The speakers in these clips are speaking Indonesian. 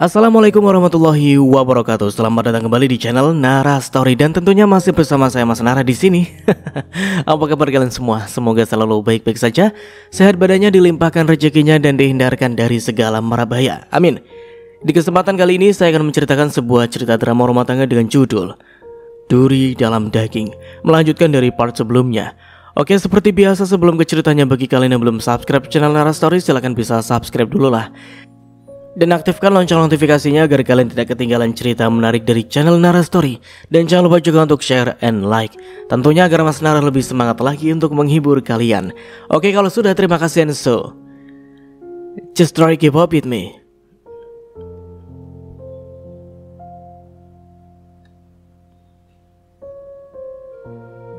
Assalamualaikum warahmatullahi wabarakatuh. Selamat datang kembali di channel Nara Story dan tentunya masih bersama saya Mas Nara di sini. Apa kabar kalian semua? Semoga selalu baik-baik saja, sehat badannya, dilimpahkan rezekinya dan dihindarkan dari segala mara bahaya. Amin. Di kesempatan kali ini saya akan menceritakan sebuah cerita drama rumah tangga dengan judul Duri Dalam Daging, melanjutkan dari part sebelumnya. Oke, seperti biasa sebelum ke ceritanya, bagi kalian yang belum subscribe channel Nara Story, silahkan bisa subscribe dulu lah. Dan aktifkan lonceng notifikasinya agar kalian tidak ketinggalan cerita menarik dari channel Nara Story. Dan jangan lupa juga untuk share and like, tentunya agar Mas Nara lebih semangat lagi untuk menghibur kalian. Oke, kalau sudah, terima kasih, and so just try keep up with me.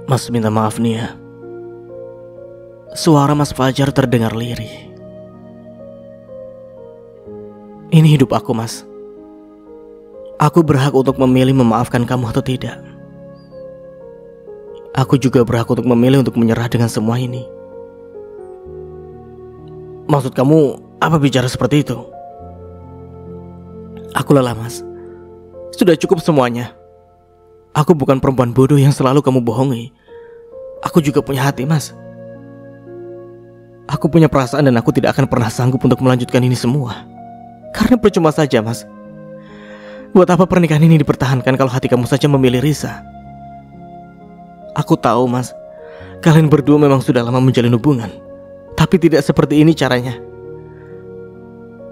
Mas minta maaf nih ya. Suara Mas Fajar terdengar lirih. Ini hidup aku, Mas. Aku berhak untuk memilih memaafkan kamu atau tidak. Aku juga berhak untuk memilih untuk menyerah dengan semua ini. Maksud kamu apa bicara seperti itu? Aku lelah, Mas. Sudah cukup semuanya. Aku bukan perempuan bodoh yang selalu kamu bohongi. Aku juga punya hati, Mas. Aku punya perasaan dan aku tidak akan pernah sanggup untuk melanjutkan ini semua. Karena percuma saja, Mas. Buat apa pernikahan ini dipertahankan kalau hati kamu saja memilih Risa? Aku tahu, Mas, kalian berdua memang sudah lama menjalin hubungan, tapi tidak seperti ini caranya.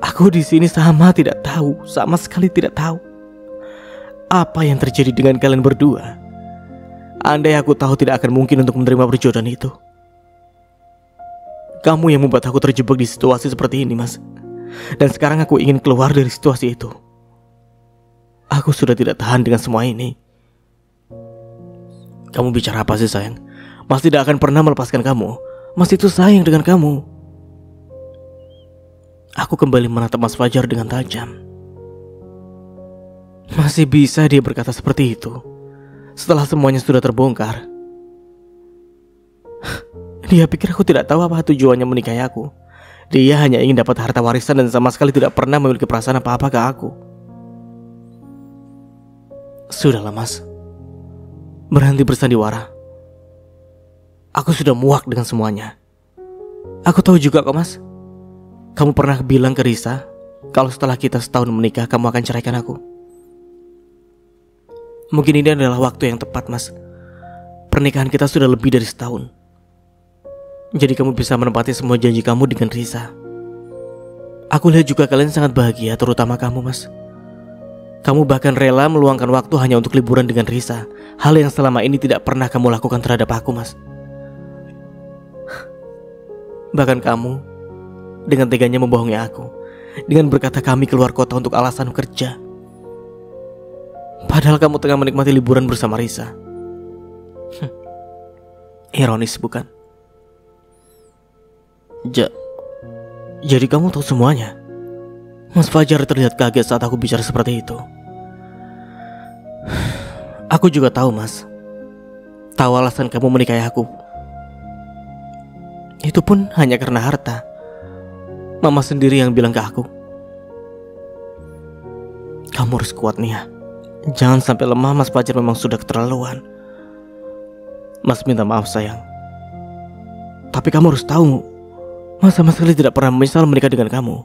Aku di sini sama sekali tidak tahu apa yang terjadi dengan kalian berdua. Andai aku tahu, tidak akan mungkin untuk menerima perjodohan itu. Kamu yang membuat aku terjebak di situasi seperti ini, Mas. Dan sekarang aku ingin keluar dari situasi itu. Aku sudah tidak tahan dengan semua ini. Kamu bicara apa sih, sayang? Mas tidak akan pernah melepaskan kamu. Mas itu sayang dengan kamu. Aku kembali menatap Mas Fajar dengan tajam. Masih bisa dia berkata seperti itu setelah semuanya sudah terbongkar. Dia pikir aku tidak tahu apa tujuannya menikahi aku. Dia hanya ingin dapat harta warisan dan sama sekali tidak pernah memiliki perasaan apa-apa ke aku. Sudahlah, Mas. Berhenti bersandiwara. Aku sudah muak dengan semuanya. Aku tahu juga kok, Mas. Kamu pernah bilang ke Risa kalau setelah kita setahun menikah kamu akan ceraikan aku. Mungkin ini adalah waktu yang tepat, Mas. Pernikahan kita sudah lebih dari setahun. Jadi kamu bisa menepati semua janji kamu dengan Risa. Aku lihat juga kalian sangat bahagia, terutama kamu, Mas. Kamu bahkan rela meluangkan waktu hanya untuk liburan dengan Risa, hal yang selama ini tidak pernah kamu lakukan terhadap aku, Mas. Bahkan kamu dengan teganya membohongi aku, dengan berkata kami keluar kota untuk alasan kerja. Padahal kamu tengah menikmati liburan bersama Risa. Ironis, bukan? Jadi kamu tahu semuanya? Mas Fajar terlihat kaget saat aku bicara seperti itu. Aku juga tahu, Mas. Tahu alasan kamu menikahi aku. Itu pun hanya karena harta. Mama sendiri yang bilang ke aku, kamu harus kuat nih ya. Jangan sampai lemah. Mas Fajar memang sudah keterlaluan. Mas minta maaf, sayang. Tapi kamu harus tahu, Mas sama sekali tidak pernah menyesal menikah dengan kamu.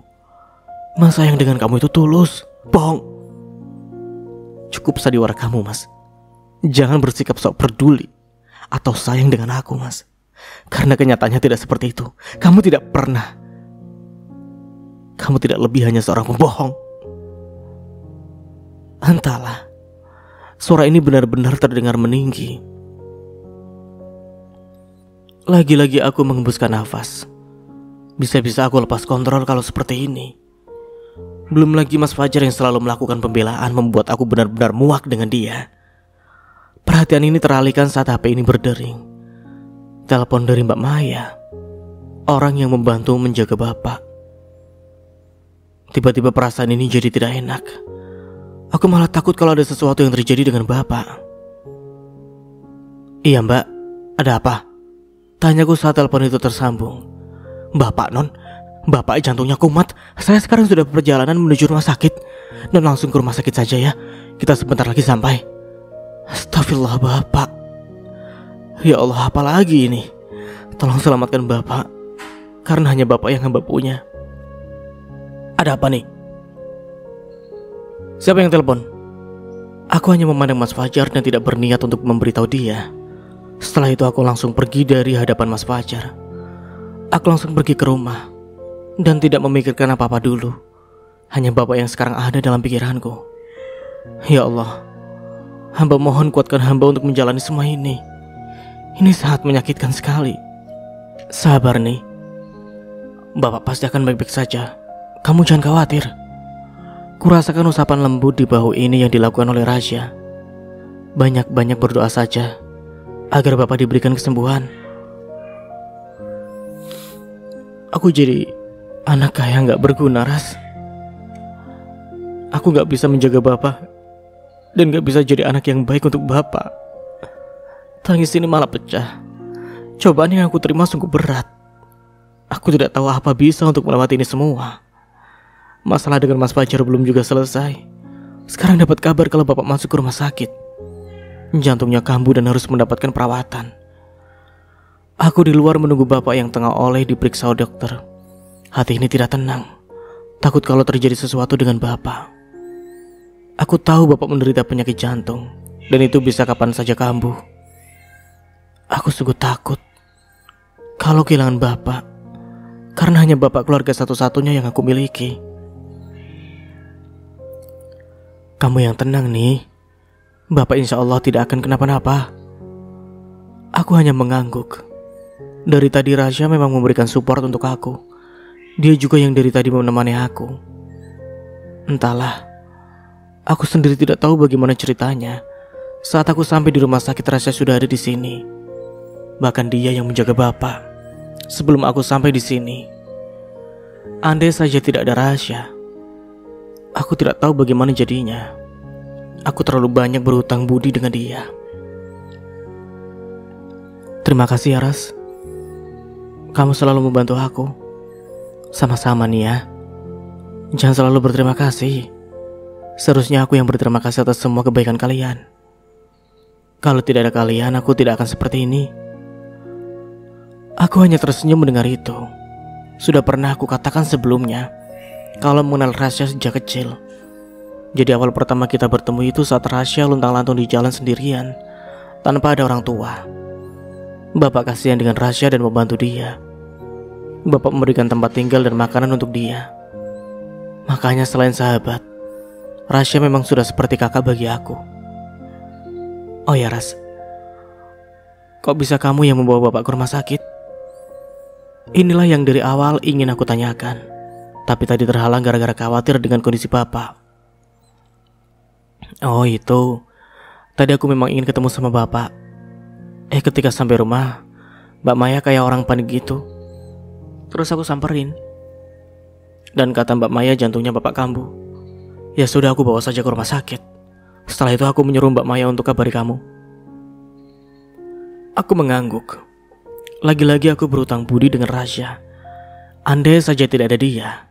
Mas sayang dengan kamu itu tulus. Bohong. Cukup sandiwara kamu, Mas. Jangan bersikap sok peduli atau sayang dengan aku, Mas. Karena kenyataannya tidak seperti itu. Kamu tidak pernah. Kamu tidak lebih hanya seorang pembohong. Entahlah, suara ini benar-benar terdengar meninggi. Lagi-lagi aku menghembuskan nafas. Bisa-bisa aku lepas kontrol kalau seperti ini. Belum lagi Mas Fajar yang selalu melakukan pembelaan membuat aku benar-benar muak dengan dia. Perhatian ini teralihkan saat HP ini berdering. Telepon dari Mbak Maya, orang yang membantu menjaga bapak. Tiba-tiba perasaan ini jadi tidak enak. Aku malah takut kalau ada sesuatu yang terjadi dengan bapak. Iya, Mbak, ada apa? Tanyaku saat telepon itu tersambung. Bapak, Non? Bapak jantungnya kumat. Saya sekarang sudah perjalanan menuju rumah sakit. Dan langsung ke rumah sakit saja ya. Kita sebentar lagi sampai. Astagfirullah Bapak. Ya Allah, apa lagi ini? Tolong selamatkan Bapak. Karena hanya Bapak yang hamba punya. Ada apa nih? Siapa yang telepon? Aku hanya memandang Mas Fajar dan tidak berniat untuk memberitahu dia. Setelah itu aku langsung pergi dari hadapan Mas Fajar. Aku langsung pergi ke rumah dan tidak memikirkan apa-apa dulu. Hanya Bapak yang sekarang ada dalam pikiranku. Ya Allah, hamba mohon kuatkan hamba untuk menjalani semua ini. Ini sangat menyakitkan sekali. Sabar nih. Bapak pasti akan baik-baik saja. Kamu jangan khawatir. Kurasakan usapan lembut di bahu ini yang dilakukan oleh Rasya. Banyak-banyak berdoa saja agar Bapak diberikan kesembuhan. Aku jadi anak kaya gak berguna, Ras. Aku gak bisa menjaga Bapak dan gak bisa jadi anak yang baik untuk Bapak. Tangis ini malah pecah. Cobaan yang aku terima sungguh berat. Aku tidak tahu apa bisa untuk melewati ini semua. Masalah dengan Mas Fajar belum juga selesai. Sekarang dapat kabar kalau Bapak masuk ke rumah sakit. Jantungnya kambuh dan harus mendapatkan perawatan. Aku di luar menunggu Bapak yang tengah oleh diperiksa dokter. Hati ini tidak tenang. Takut kalau terjadi sesuatu dengan Bapak. Aku tahu Bapak menderita penyakit jantung dan itu bisa kapan saja kambuh. Aku sungguh takut kalau kehilangan Bapak, karena hanya Bapak keluarga satu-satunya yang aku miliki. Kamu yang tenang nih. Bapak insya Allah tidak akan kenapa-napa. Aku hanya mengangguk. Dari tadi Rasya memang memberikan support untuk aku. Dia juga yang dari tadi menemani aku. Entahlah, aku sendiri tidak tahu bagaimana ceritanya. Saat aku sampai di rumah sakit, Rasya sudah ada di sini. Bahkan dia yang menjaga Bapak sebelum aku sampai di sini. Andai saja tidak ada Rasya, aku tidak tahu bagaimana jadinya. Aku terlalu banyak berhutang budi dengan dia. Terima kasih ya, Ras. Kamu selalu membantu aku. Sama-sama nih ya. Jangan selalu berterima kasih. Seharusnya aku yang berterima kasih atas semua kebaikan kalian. Kalau tidak ada kalian, aku tidak akan seperti ini. Aku hanya tersenyum mendengar itu. Sudah pernah aku katakan sebelumnya kalau mengenal Rasya sejak kecil. Jadi awal pertama kita bertemu itu saat Rasya luntang-lantung di jalan sendirian tanpa ada orang tua. Bapak kasihan dengan Rasya dan membantu dia. Bapak memberikan tempat tinggal dan makanan untuk dia. Makanya selain sahabat, Rasya memang sudah seperti kakak bagi aku. Oh ya Ras, kok bisa kamu yang membawa Bapak ke rumah sakit? Inilah yang dari awal ingin aku tanyakan, tapi tadi terhalang gara-gara khawatir dengan kondisi Bapak. Oh itu, tadi aku memang ingin ketemu sama Bapak. Ketika sampai rumah, Mbak Maya kayak orang panik gitu. Terus aku samperin. Dan kata Mbak Maya jantungnya Bapak kambuh. Ya sudah, aku bawa saja ke rumah sakit. Setelah itu aku menyuruh Mbak Maya untuk kabari kamu. Aku mengangguk. Lagi-lagi aku berhutang budi dengan Rasya. Andai saja tidak ada dia,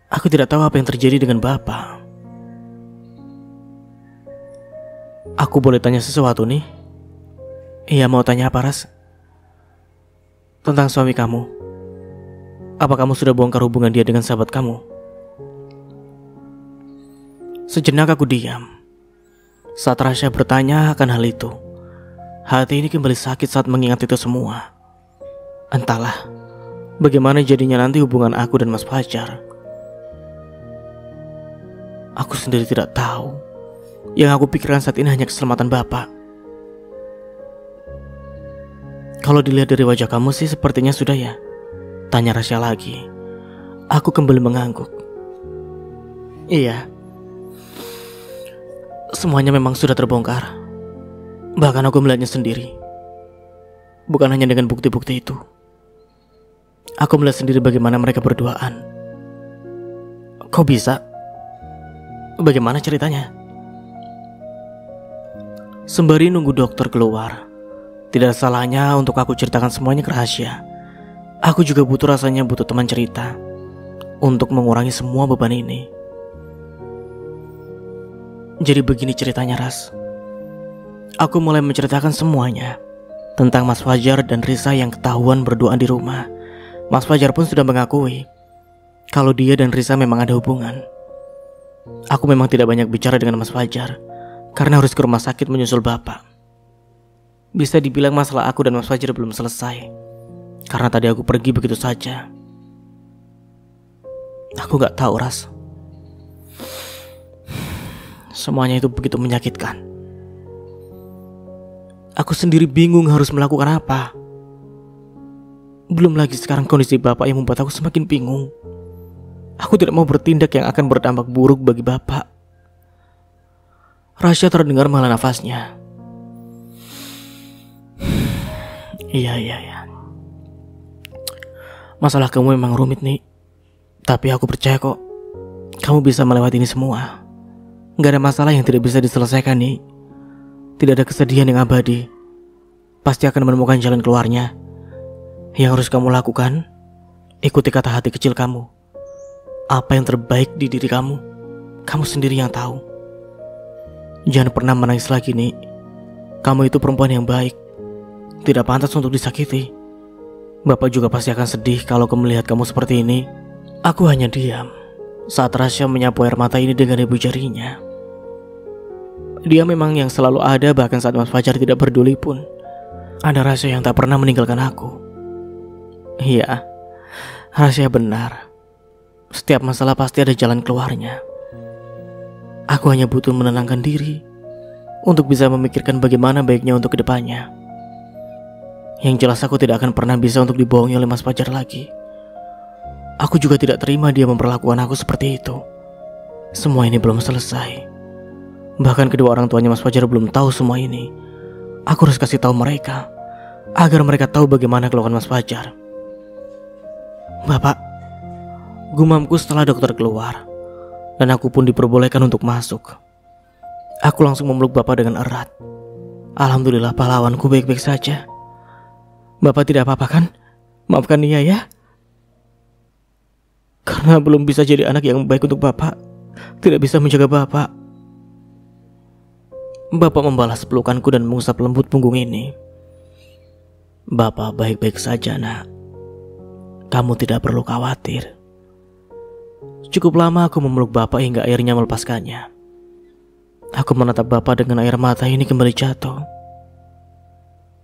aku tidak tahu apa yang terjadi dengan Bapak. Aku boleh tanya sesuatu nih? Iya, mau tanya apa, Ras? Tentang suami kamu. Apa kamu sudah bongkar hubungan dia dengan sahabat kamu? Sejenak aku diam. Saat Rasya bertanya akan hal itu, hati ini kembali sakit saat mengingat itu semua. Entahlah bagaimana jadinya nanti hubungan aku dan Mas Fajar. Aku sendiri tidak tahu. Yang aku pikirkan saat ini hanya keselamatan Bapak. Kalau dilihat dari wajah kamu sih sepertinya sudah ya, tanya Rasya lagi. Aku kembali mengangguk. Iya, semuanya memang sudah terbongkar. Bahkan aku melihatnya sendiri. Bukan hanya dengan bukti-bukti itu. Aku melihat sendiri bagaimana mereka berduaan. Kok bisa? Bagaimana ceritanya? Sembari nunggu dokter keluar, tidak salahnya untuk aku ceritakan semuanya ke Rasya. Aku juga rasanya butuh teman cerita untuk mengurangi semua beban ini. Jadi begini ceritanya, Ras. Aku mulai menceritakan semuanya tentang Mas Fajar dan Risa yang ketahuan berduaan di rumah. Mas Fajar pun sudah mengakui kalau dia dan Risa memang ada hubungan. Aku memang tidak banyak bicara dengan Mas Fajar karena harus ke rumah sakit menyusul bapak. Bisa dibilang masalah aku dan Mas Fajar belum selesai karena tadi aku pergi begitu saja. Aku gak tahu, Ras. Semuanya itu begitu menyakitkan. Aku sendiri bingung harus melakukan apa. Belum lagi sekarang kondisi bapak yang membuat aku semakin bingung. Aku tidak mau bertindak yang akan berdampak buruk bagi bapak. Rasya terdengar menghela nafasnya. Iya. Masalah kamu memang rumit nih. Tapi aku percaya kok kamu bisa melewati ini semua. Gak ada masalah yang tidak bisa diselesaikan nih. Tidak ada kesedihan yang abadi. Pasti akan menemukan jalan keluarnya. Yang harus kamu lakukan, ikuti kata hati kecil kamu. Apa yang terbaik di diri kamu sendiri yang tahu. Jangan pernah menangis lagi nih. Kamu itu perempuan yang baik, tidak pantas untuk disakiti. Bapak juga pasti akan sedih kalau melihat kamu seperti ini. Aku hanya diam saat Rasya menyapu air mata ini dengan ibu jarinya. Dia memang yang selalu ada, bahkan saat Mas Fajar tidak peduli pun. Ada Rasya yang tak pernah meninggalkan aku. Iya, Rasya benar. Setiap masalah pasti ada jalan keluarnya. Aku hanya butuh menenangkan diri untuk bisa memikirkan bagaimana baiknya untuk kedepannya. Yang jelas aku tidak akan pernah bisa untuk dibohongi oleh Mas Fajar lagi. Aku juga tidak terima dia memperlakukan aku seperti itu. Semua ini belum selesai. Bahkan kedua orang tuanya Mas Fajar belum tahu semua ini. Aku harus kasih tahu mereka agar mereka tahu bagaimana keluhan Mas Fajar. Bapak, gumamku setelah dokter keluar dan aku pun diperbolehkan untuk masuk. Aku langsung memeluk Bapak dengan erat. Alhamdulillah pahlawanku baik-baik saja. Bapak tidak apa-apa kan? Maafkan Nia ya. Karena belum bisa jadi anak yang baik untuk Bapak, tidak bisa menjaga Bapak. Bapak membalas pelukanku dan mengusap lembut punggung ini. Bapak baik-baik saja, nak. Kamu tidak perlu khawatir. Cukup lama aku memeluk Bapak hingga airnya melepaskannya. Aku menatap Bapak dengan air mata ini kembali jatuh.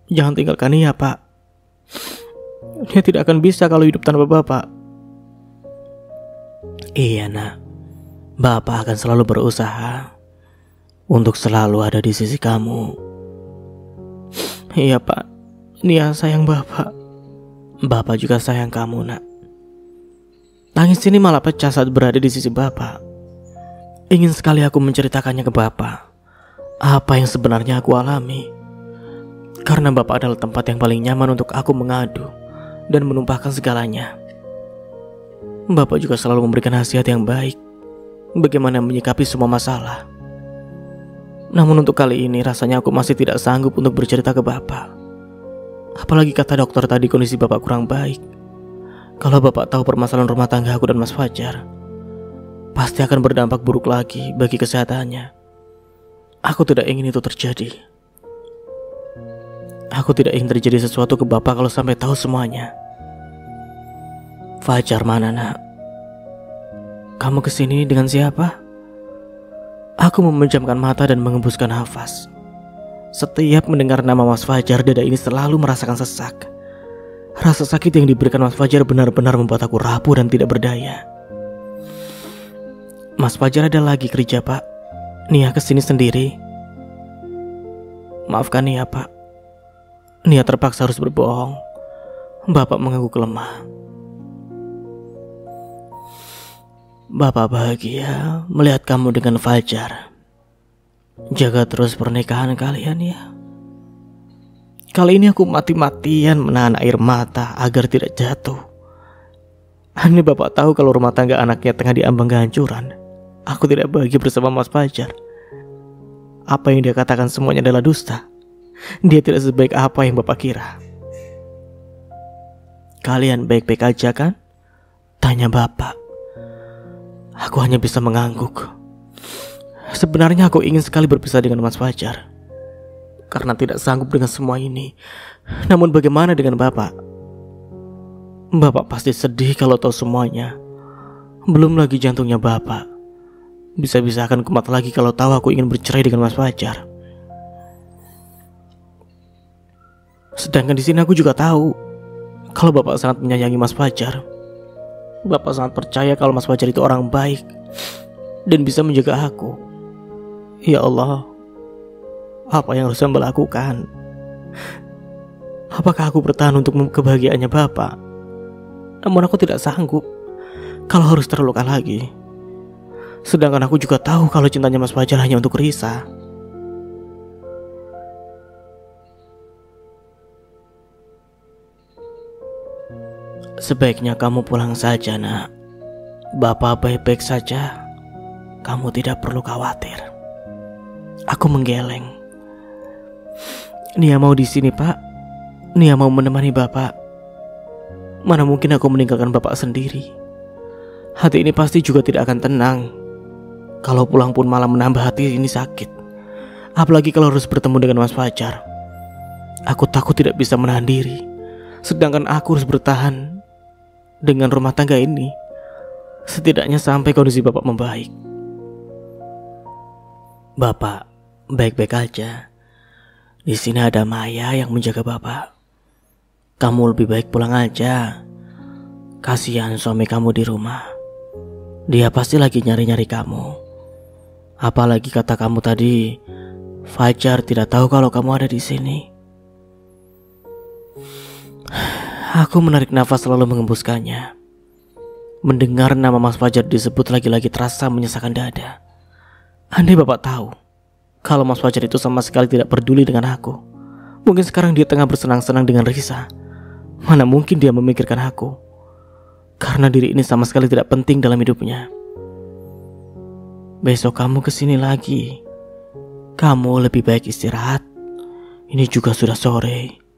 Jangan tinggalkan Nia, Pak. Dia tidak akan bisa kalau hidup tanpa Bapak. Iya, nak. Bapak akan selalu berusaha untuk selalu ada di sisi kamu. Iya, Pak. Nia sayang Bapak. Bapak juga sayang kamu, nak. Tangis ini malah pecah saat berada di sisi Bapak. Ingin sekali aku menceritakannya ke Bapak apa yang sebenarnya aku alami. Karena Bapak adalah tempat yang paling nyaman untuk aku mengadu dan menumpahkan segalanya. Bapak juga selalu memberikan nasihat yang baik bagaimana menyikapi semua masalah. Namun untuk kali ini rasanya aku masih tidak sanggup untuk bercerita ke Bapak. Apalagi kata dokter tadi kondisi Bapak kurang baik. Kalau Bapak tahu permasalahan rumah tangga aku dan Mas Fajar, pasti akan berdampak buruk lagi bagi kesehatannya. Aku tidak ingin itu terjadi. Aku tidak ingin terjadi sesuatu ke Bapak kalau sampai tahu semuanya. Fajar mana, nak? Kamu kesini dengan siapa? Aku memejamkan mata dan mengembuskan nafas. Setiap mendengar nama Mas Fajar, dada ini selalu merasakan sesak. Rasa sakit yang diberikan Mas Fajar benar-benar membuat aku rapuh dan tidak berdaya. Mas Fajar ada lagi kerja, Pak. Nia kesini sendiri. Maafkan Nia, Pak. Nia terpaksa harus berbohong. Bapak mengangguk lemah. Bapak bahagia melihat kamu dengan Fajar. Jaga terus pernikahan kalian ya. Kali ini aku mati-matian menahan air mata agar tidak jatuh. Andai Bapak tahu kalau rumah tangga anaknya tengah diambang kehancuran, aku tidak bahagia bersama Mas Fajar. Apa yang dia katakan semuanya adalah dusta. Dia tidak sebaik apa yang Bapak kira. sekalian baik-baik aja kan? Tanya bapak. Aku hanya bisa mengangguk. Sebenarnya aku ingin sekali berpisah dengan Mas Fajar karena tidak sanggup dengan semua ini. Namun bagaimana dengan bapak? Bapak pasti sedih kalau tahu semuanya. Belum lagi jantungnya bapak. Bisa-bisa akan kumat lagi kalau tahu aku ingin bercerai dengan Mas Fajar. Sedangkan di sini aku juga tahu kalau bapak sangat menyayangi Mas Fajar. Bapak sangat percaya kalau Mas Fajar itu orang baik dan bisa menjaga aku. Ya Allah, apa yang harus saya lakukan? Apakah aku bertahan untuk kebahagiaannya bapak? Namun aku tidak sanggup kalau harus terluka lagi. Sedangkan aku juga tahu kalau cintanya Mas Fajar hanya untuk Risa. Sebaiknya kamu pulang saja, nak. Bapak baik-baik saja. Kamu tidak perlu khawatir. Aku menggeleng. Nia mau di sini, Pak. Nia mau menemani Bapak. Mana mungkin aku meninggalkan Bapak sendiri. Hati ini pasti juga tidak akan tenang. Kalau pulang pun malah menambah hati ini sakit. Apalagi kalau harus bertemu dengan Mas Fajar. Aku takut tidak bisa menahan diri. Sedangkan aku harus bertahan dengan rumah tangga ini, setidaknya sampai kondisi Bapak membaik. Bapak baik-baik aja. Di sini ada Maya yang menjaga Bapak. Kamu lebih baik pulang aja. Kasihan suami kamu di rumah. Dia pasti lagi nyari-nyari kamu. Apalagi kata kamu tadi, Fajar tidak tahu kalau kamu ada di sini. Aku menarik nafas lalu mengembuskannya. Mendengar nama Mas Fajar disebut lagi-lagi terasa menyesakkan dada. Andai Bapak tahu kalau Mas Fajar itu sama sekali tidak peduli dengan aku. Mungkin sekarang dia tengah bersenang-senang dengan Risa. Mana mungkin dia memikirkan aku, karena diri ini sama sekali tidak penting dalam hidupnya. Besok kamu kesini lagi. Kamu lebih baik istirahat. Ini juga sudah sore.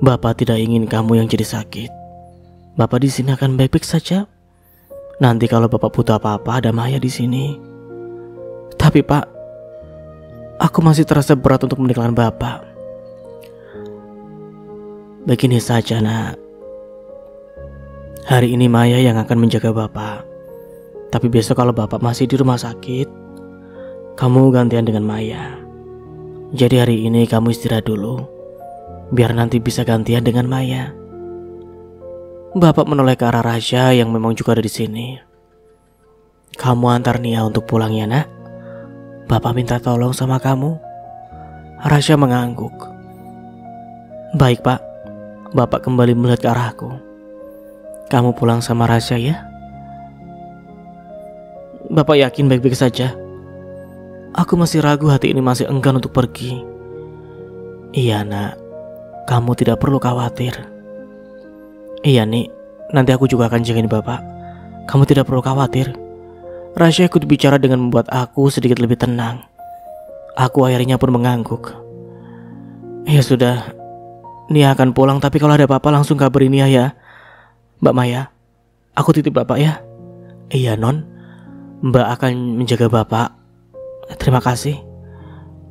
Bapak tidak ingin kamu yang jadi sakit. Bapak di sini akan baik-baik saja. Nanti kalau Bapak butuh apa-apa ada Maya di sini. Tapi Pak, aku masih terasa berat untuk meninggalkan Bapak. Begini saja, nak. Hari ini Maya yang akan menjaga Bapak. Tapi besok kalau Bapak masih di rumah sakit, kamu gantian dengan Maya. Jadi hari ini kamu istirahat dulu, biar nanti bisa gantian dengan Maya. Bapak menoleh ke arah Rasya yang memang juga ada di sini. Kamu antar Nia untuk pulang ya, nak. Bapak minta tolong sama kamu. Rasya mengangguk. Baik, Pak. Bapak kembali melihat ke arahku. Kamu pulang sama Rasya ya. Bapak yakin baik-baik saja? Aku masih ragu, hati ini masih enggan untuk pergi. Iya, nak. Kamu tidak perlu khawatir. Iya, Nik. Nanti aku juga akan jagain Bapak. Kamu tidak perlu khawatir. Rasya ikut bicara dengan membuat aku sedikit lebih tenang. Aku akhirnya pun mengangguk. Ya sudah, Nia akan pulang, tapi kalau ada apa-apa langsung kabarin Nia ya. Mbak Maya, aku titip Bapak ya. Iya, Non. Mbak akan menjaga Bapak. Terima kasih.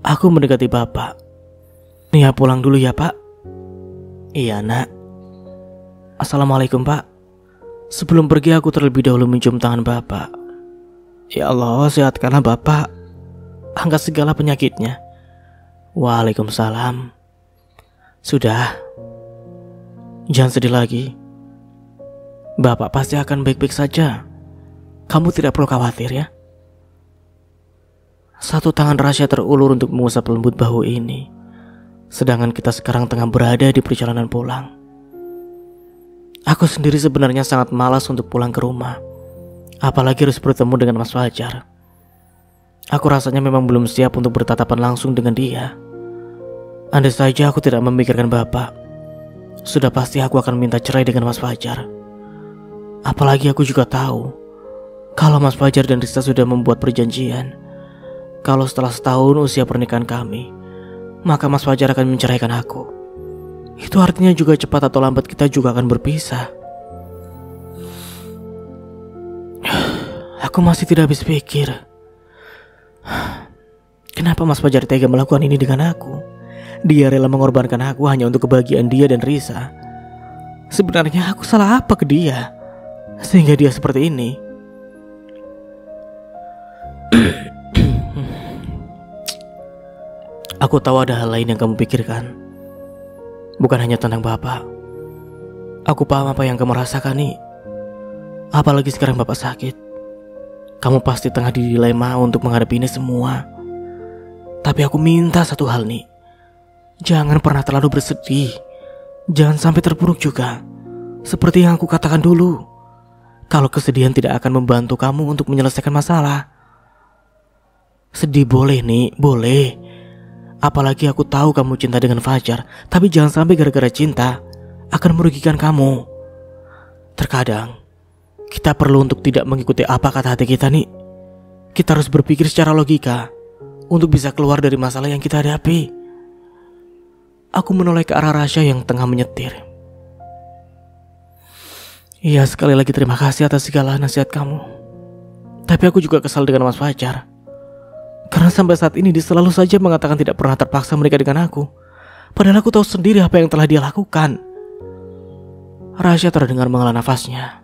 Aku mendekati Bapak. Nia pulang dulu ya, Pak. Iya, nak. Assalamualaikum, Pak. Sebelum pergi aku terlebih dahulu mencium tangan Bapak. Ya Allah, sehatkanlah Bapak. Angkat segala penyakitnya. Waalaikumsalam. Sudah. Jangan sedih lagi. Bapak pasti akan baik-baik saja. Kamu tidak perlu khawatir ya. Satu tangan Rasya terulur untuk mengusap lembut bahu ini. Sedangkan kita sekarang tengah berada di perjalanan pulang. Aku sendiri sebenarnya sangat malas untuk pulang ke rumah. Apalagi harus bertemu dengan Mas Fajar. Aku rasanya memang belum siap untuk bertatapan langsung dengan dia. Andai saja aku tidak memikirkan Bapak, sudah pasti aku akan minta cerai dengan Mas Fajar. Apalagi aku juga tahu kalau Mas Fajar dan Risa sudah membuat perjanjian, kalau setelah setahun usia pernikahan kami, maka Mas Fajar akan menceraikan aku. itu artinya juga cepat atau lambat kita juga akan berpisah. Aku masih tidak habis pikir. Kenapa Mas Fajar tega melakukan ini dengan aku? Dia rela mengorbankan aku hanya untuk kebahagiaan dia dan Risa. Sebenarnya aku salah apa ke dia sehingga dia seperti ini? Aku tahu ada hal lain yang kamu pikirkan. Bukan hanya tentang Bapak. Aku paham apa yang kamu rasakan nih. Apalagi sekarang Bapak sakit. Kamu pasti tengah di dilema untuk menghadapi ini semua. Tapi aku minta satu hal nih. Jangan pernah terlalu bersedih. Jangan sampai terpuruk juga. Seperti yang aku katakan dulu. Kalau kesedihan tidak akan membantu kamu untuk menyelesaikan masalah. Sedih boleh nih, boleh. Apalagi aku tahu kamu cinta dengan Fajar. Tapi jangan sampai gara-gara cinta akan merugikan kamu. Terkadang kita perlu untuk tidak mengikuti apa kata hati kita nih. Kita harus berpikir secara logika untuk bisa keluar dari masalah yang kita hadapi. Aku menoleh ke arah Rasya yang tengah menyetir. Iya, sekali lagi terima kasih atas segala nasihat kamu. Tapi aku juga kesal dengan Mas Fajar. Karena sampai saat ini dia selalu saja mengatakan tidak pernah terpaksa menikah dengan aku. Padahal aku tahu sendiri apa yang telah dia lakukan. Rasya terdengar menghela nafasnya.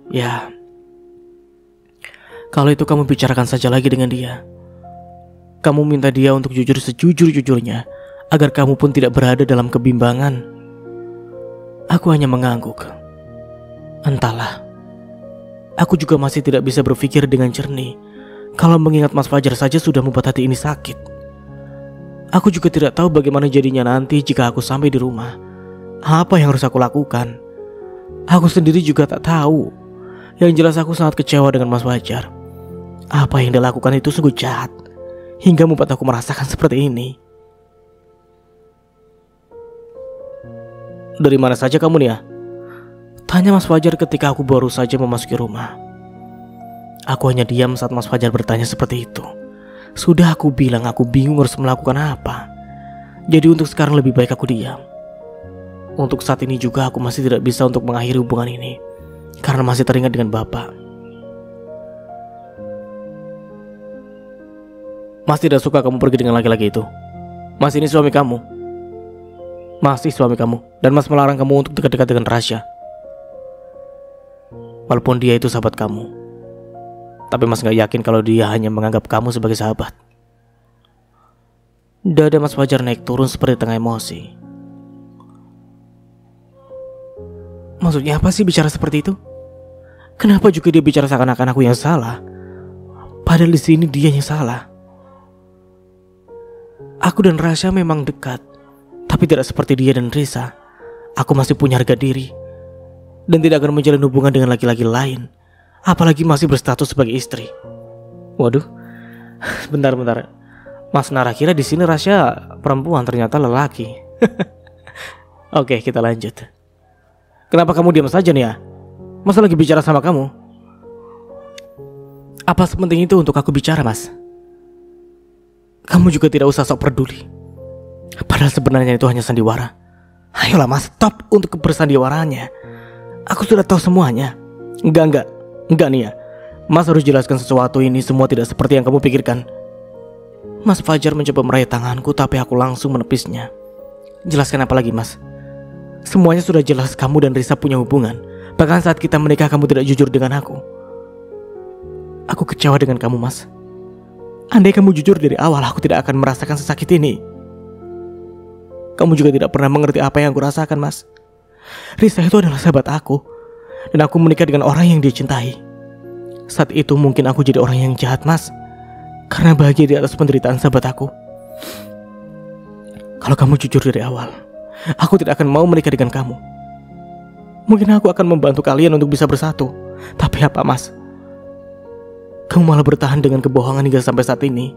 Ya, kalau itu kamu bicarakan saja lagi dengan dia. Kamu minta dia untuk jujur sejujur-jujurnya agar kamu pun tidak berada dalam kebimbangan. Aku hanya mengangguk. Entahlah. Aku juga masih tidak bisa berpikir dengan jernih. Kalau mengingat Mas Fajar saja sudah membuat hati ini sakit. Aku juga tidak tahu bagaimana jadinya nanti jika aku sampai di rumah. Apa yang harus aku lakukan? Aku sendiri juga tak tahu. Yang jelas aku sangat kecewa dengan Mas Fajar. Apa yang dia lakukan itu sungguh jahat, hingga membuat aku merasakan seperti ini. Dari mana saja kamu nih ya? Tanya Mas Fajar ketika aku baru saja memasuki rumah. Aku hanya diam saat Mas Fajar bertanya seperti itu. Sudah aku bilang aku bingung harus melakukan apa. Jadi untuk sekarang lebih baik aku diam. Untuk saat ini juga aku masih tidak bisa untuk mengakhiri hubungan ini, karena masih teringat dengan Bapak. Mas tidak suka kamu pergi dengan laki-laki itu. Mas ini suami kamu. Masih suami kamu. Dan Mas melarang kamu untuk dekat-dekat dengan Rasya. Walaupun dia itu sahabat kamu. Tapi Mas gak yakin kalau dia hanya menganggap kamu sebagai sahabat. Dada Mas Fajar naik turun seperti tengah emosi. Maksudnya apa sih bicara seperti itu? Kenapa juga dia bicara seakan-akan aku yang salah? Padahal di sini dia yang salah. Aku dan Rasya memang dekat, tapi tidak seperti dia dan Risa. Aku masih punya harga diri dan tidak akan menjalin hubungan dengan laki-laki lain, apalagi masih berstatus sebagai istri. Waduh, bentar. Mas Nara kira di sini Rasya perempuan, ternyata lelaki. Oke, kita lanjut. Kenapa kamu diam saja nih ya? Masa lagi bicara sama kamu? Apa sepenting itu untuk aku bicara, Mas? Kamu juga tidak usah sok peduli. Padahal sebenarnya itu hanya sandiwara. Ayolah Mas, stop untuk bersandiwaranya. Aku sudah tahu semuanya. Enggak nih ya. Mas harus jelaskan sesuatu, ini semua tidak seperti yang kamu pikirkan. Mas Fajar mencoba meraih tanganku, tapi aku langsung menepisnya. Jelaskan apa lagi, Mas? Semuanya sudah jelas, kamu dan Risa punya hubungan. Bahkan saat kita menikah kamu tidak jujur dengan aku. Aku kecewa dengan kamu, Mas. Andai kamu jujur dari awal, aku tidak akan merasakan sesakit ini. Kamu juga tidak pernah mengerti apa yang aku rasakan, Mas. Risa itu adalah sahabat aku, dan aku menikah dengan orang yang dia cintai. Saat itu mungkin aku jadi orang yang jahat, Mas, karena bahagia di atas penderitaan sahabat aku. Kalau kamu jujur dari awal, aku tidak akan mau menikah dengan kamu. Mungkin aku akan membantu kalian untuk bisa bersatu. Tapi apa, Mas? Kamu malah bertahan dengan kebohongan hingga sampai saat ini.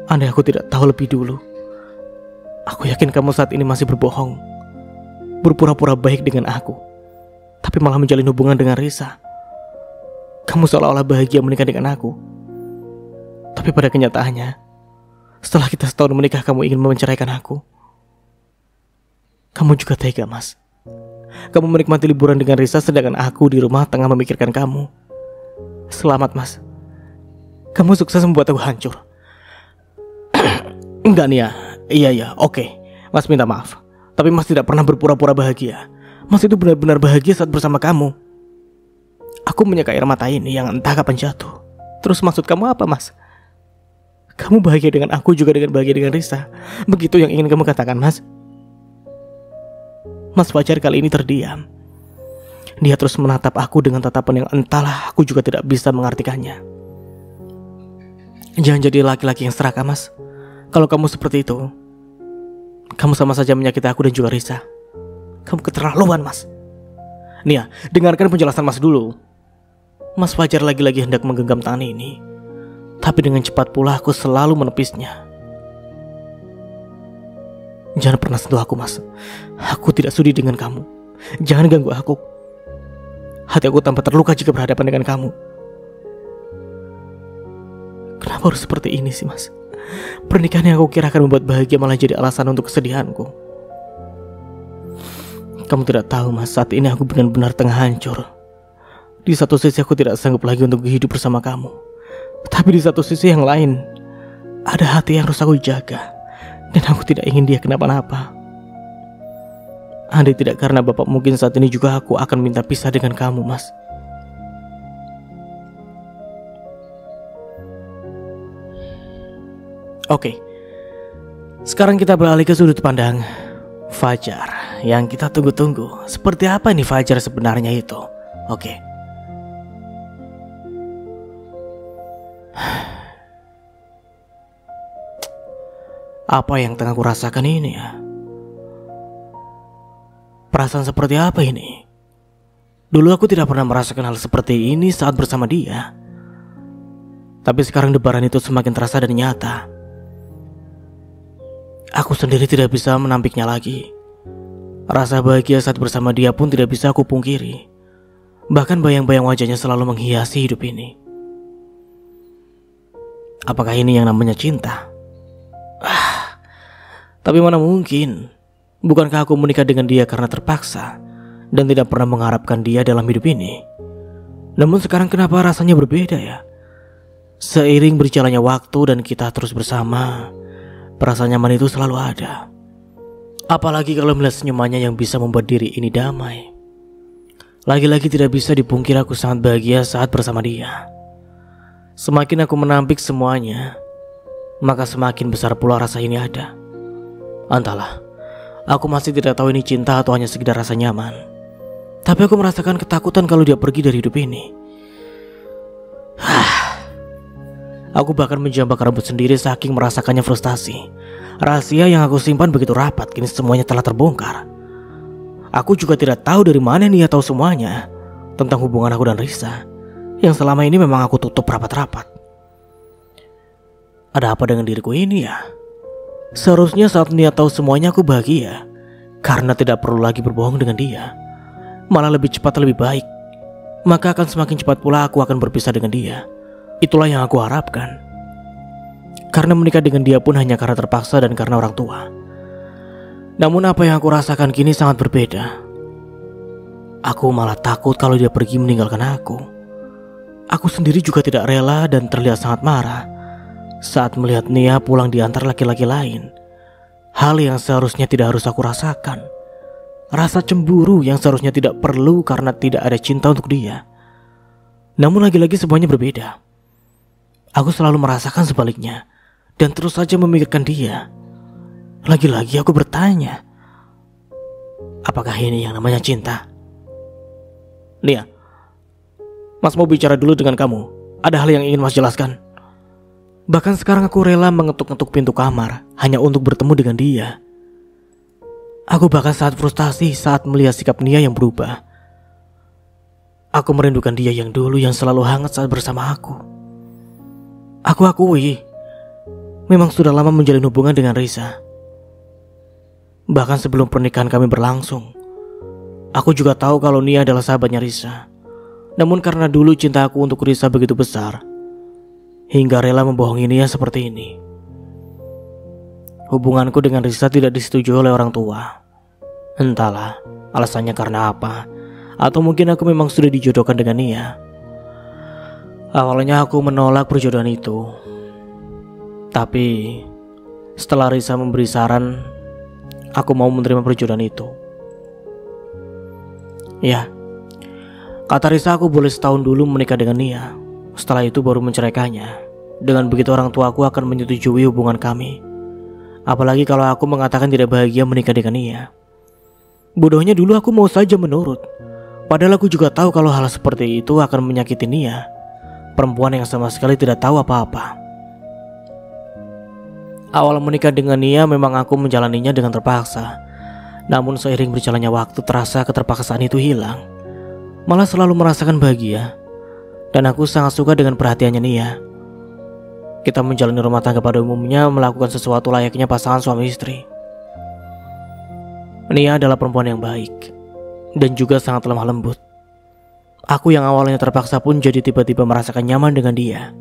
Andai aku tidak tahu lebih dulu, aku yakin kamu saat ini masih berbohong, berpura-pura baik dengan aku, tapi malah menjalin hubungan dengan Risa. Kamu seolah-olah bahagia menikah dengan aku, tapi pada kenyataannya Setelah kita setahun menikah kamu ingin menceraikan aku. Kamu juga tega, Mas. Kamu menikmati liburan dengan Risa sedangkan aku di rumah tengah memikirkan kamu. Selamat, Mas. Kamu sukses membuat aku hancur. Enggak, Nia. Iya, oke. Mas minta maaf. Tapi Mas tidak pernah berpura-pura bahagia. Mas itu benar-benar bahagia saat bersama kamu. Aku menyukai air mata ini yang entah kapan jatuh. Terus maksud kamu apa, Mas? Kamu bahagia dengan aku juga dengan bahagia dengan Risa. Begitu yang ingin kamu katakan, Mas? Mas Fajar kali ini terdiam. Dia terus menatap aku dengan tatapan yang entahlah aku juga tidak bisa mengartikannya. Jangan jadi laki-laki yang serakah, Mas. Kalau kamu seperti itu, kamu sama saja menyakiti aku dan juga Risa. Kamu keterlaluan, Mas. Nia, dengarkan penjelasan Mas dulu. Mas Fajar lagi-lagi hendak menggenggam tangan ini, tapi dengan cepat pula aku selalu menepisnya. Jangan pernah sentuh aku, Mas. Aku tidak sudi dengan kamu. Jangan ganggu aku. Hati aku tampak terluka jika berhadapan dengan kamu. Kenapa harus seperti ini sih, Mas? Pernikahan yang aku kira akan membuat bahagia malah jadi alasan untuk kesedihanku. Kamu tidak tahu, Mas, saat ini aku benar-benar tengah hancur. Di satu sisi aku tidak sanggup lagi untuk hidup bersama kamu. Tapi di satu sisi yang lain, ada hati yang harus aku jaga. Dan aku tidak ingin dia kenapa-napa. Andai tidak karena Bapak, mungkin saat ini juga aku akan minta pisah dengan kamu, Mas. Oke. Sekarang kita beralih ke sudut pandang Fajar yang kita tunggu-tunggu. Seperti apa nih Fajar sebenarnya itu? Oke. Apa yang tengah aku rasakan ini ya? Perasaan seperti apa ini? Dulu aku tidak pernah merasakan hal seperti ini saat bersama dia. Tapi sekarang debaran itu semakin terasa dan nyata. Aku sendiri tidak bisa menampiknya lagi. Rasa bahagia saat bersama dia pun tidak bisa aku pungkiri. Bahkan bayang-bayang wajahnya selalu menghiasi hidup ini. Apakah ini yang namanya cinta? Tapi mana mungkin. Bukankah aku menikah dengan dia karena terpaksa dan tidak pernah mengharapkan dia dalam hidup ini? Namun sekarang kenapa rasanya berbeda ya? Seiring berjalannya waktu dan kita terus bersama, perasaan nyaman itu selalu ada. Apalagi kalau melihat senyumannya yang bisa membuat diri ini damai. Lagi-lagi tidak bisa dipungkiri aku sangat bahagia saat bersama dia. Semakin aku menampik semuanya, maka semakin besar pula rasa ini ada. Entahlah, aku masih tidak tahu ini cinta atau hanya sekedar rasa nyaman. Tapi aku merasakan ketakutan kalau dia pergi dari hidup ini. Aku bahkan menjambak rambut sendiri saking merasakannya frustasi. Rahasia yang aku simpan begitu rapat kini semuanya telah terbongkar. Aku juga tidak tahu dari mana dia tahu semuanya tentang hubungan aku dan Risa, yang selama ini memang aku tutup rapat-rapat. Ada apa dengan diriku ini ya? Seharusnya saat Nia tahu semuanya aku bahagia, karena tidak perlu lagi berbohong dengan dia. Malah lebih cepat lebih baik. Maka akan semakin cepat pula aku akan berpisah dengan dia. Itulah yang aku harapkan. Karena menikah dengan dia pun hanya karena terpaksa dan karena orang tua. Namun apa yang aku rasakan kini sangat berbeda. Aku malah takut kalau dia pergi meninggalkan aku. Aku sendiri juga tidak rela dan terlihat sangat marah saat melihat Nia pulang diantar laki-laki lain. Hal yang seharusnya tidak harus aku rasakan. Rasa cemburu yang seharusnya tidak perlu karena tidak ada cinta untuk dia. Namun lagi-lagi semuanya berbeda. Aku selalu merasakan sebaliknya dan terus saja memikirkan dia. Lagi-lagi aku bertanya, apakah ini yang namanya cinta? Nia, Mas mau bicara dulu dengan kamu. Ada hal yang ingin Mas jelaskan. Bahkan sekarang aku rela mengetuk-ngetuk pintu kamar hanya untuk bertemu dengan dia. Aku bahkan sangat frustasi saat melihat sikap Nia yang berubah. Aku merindukan dia yang dulu yang selalu hangat saat bersama aku. Aku akui, memang sudah lama menjalin hubungan dengan Risa. Bahkan sebelum pernikahan kami berlangsung, aku juga tahu kalau Nia adalah sahabatnya Risa. Namun karena dulu cinta aku untuk Risa begitu besar, hingga rela membohongi Nia seperti ini. hubunganku dengan Risa tidak disetujui oleh orang tua. Entahlah alasannya karena apa, atau mungkin aku memang sudah dijodohkan dengan Nia. Awalnya aku menolak perjodohan itu, tapi setelah Risa memberi saran, aku mau menerima perjodohan itu. Ya, kata Risa aku boleh setahun dulu menikah dengan Nia. Setelah itu baru menceraikannya. Dengan begitu orang tua aku akan menyetujui hubungan kami. Apalagi kalau aku mengatakan tidak bahagia menikah dengan Nia. Bodohnya dulu aku mau saja menurut. Padahal aku juga tahu kalau hal seperti itu akan menyakiti Nia, perempuan yang sama sekali tidak tahu apa-apa. Awal menikah dengan Nia memang aku menjalaninya dengan terpaksa. Namun seiring berjalannya waktu terasa keterpaksaan itu hilang. Malah selalu merasakan bahagia. Dan aku sangat suka dengan perhatiannya Nia. Kita menjalani rumah tangga pada umumnya, melakukan sesuatu layaknya pasangan suami istri. Nia adalah perempuan yang baik dan juga sangat lemah lembut. Aku yang awalnya terpaksa pun jadi tiba-tiba merasakan nyaman dengan dia.